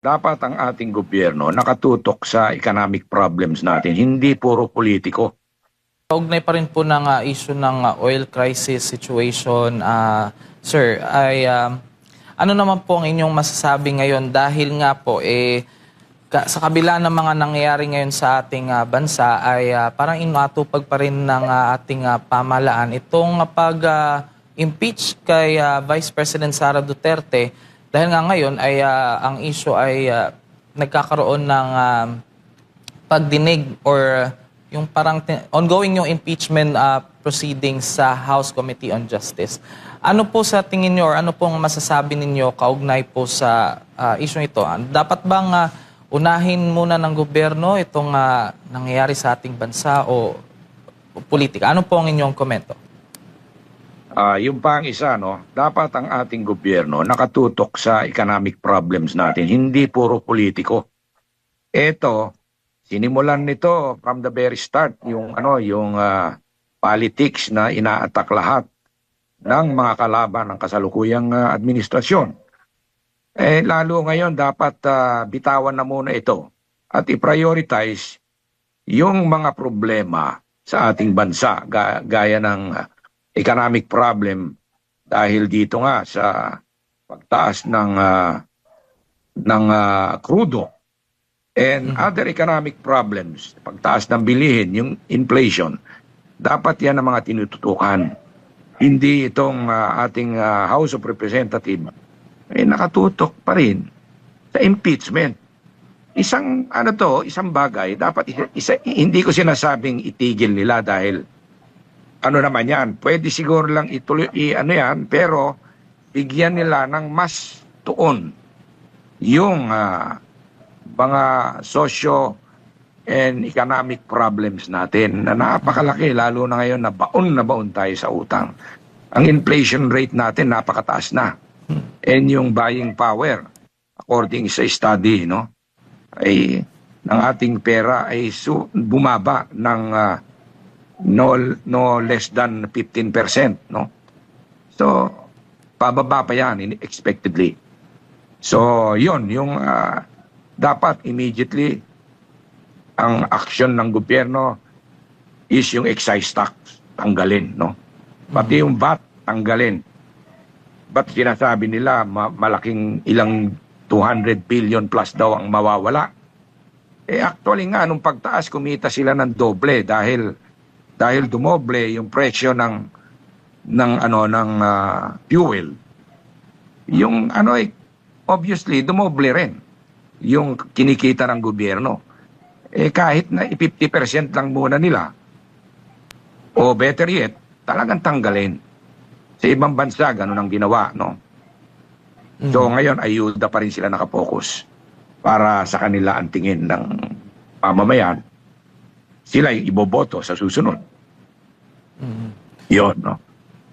Dapat ang ating gobyerno nakatutok sa economic problems natin, hindi puro politiko. Kaugnay pa rin po ng issue ng oil crisis situation, sir, ay ano naman po ang inyong masasabi ngayon dahil nga po sa kabila ng mga nangyayari ngayon sa ating bansa ay parang inatupag pa rin ng ating pamahalaan itong pag-impeach kay Vice President Sara Duterte dahil nga ngayon ay ang issue ay nagkakaroon ng pagdinig or yung parang ongoing yung impeachment proceedings sa House Committee on Justice. Ano po sa tingin niyo or ano pong masasabi ninyo kaugnay po sa issue ito? Dapat bang unahin muna ng gobyerno itong nangyayari sa ating bansa o politika? Ano po ang inyong komento? Yung pang isa, no, dapat ang ating gobyerno nakatutok sa economic problems natin, hindi puro politiko. Ito, sinimulan nito from the very start yung politics na inaatak lahat ng mga kalaban ng kasalukuyang administrasyon. Lalo ngayon dapat bitawan na muna ito at i-prioritize yung mga problema sa ating bansa gaya ng economic problem dahil dito nga sa pagtaas ng krudo and other economic problems, pagtaas ng bilihin, yung inflation, dapat yan ang mga tinututukan. Hindi itong ating House of Representatives nakatutok pa rin sa impeachment. Isang bagay, dapat hindi ko sinasabing itigil nila dahil ano naman yan, pwede siguro lang ituloy, pero bigyan nila ng mas tuon yung mga socio and economic problems natin na napakalaki, lalo na ngayon na baon tayo sa utang. Ang inflation rate natin napakataas na. And yung buying power, according sa study, ng ating pera ay bumaba ng no less than 15%, no? So, pababa pa yan expectedly. So, yun, yung dapat immediately ang action ng gobyerno is yung excise tax tanggalin, no? Pati yung VAT tanggalin. Ba't sinasabi nila malaking ilang 200 billion plus daw ang mawawala? Actually nga, nung pagtaas, kumita sila ng doble dahil dumoble yung presyo ng fuel. Yung obviously dumoble rin yung kinikita ng gobyerno. Kahit na 50% lang muna nila, o better yet, talagang tanggalin. Sa ibang bansa, ganun ang ginawa, no? So ngayon, ayuda pa rin sila nakapokus para sa kanila ang tingin ng mamamayan. Sila yung iboboto sa susunod. Yun, no?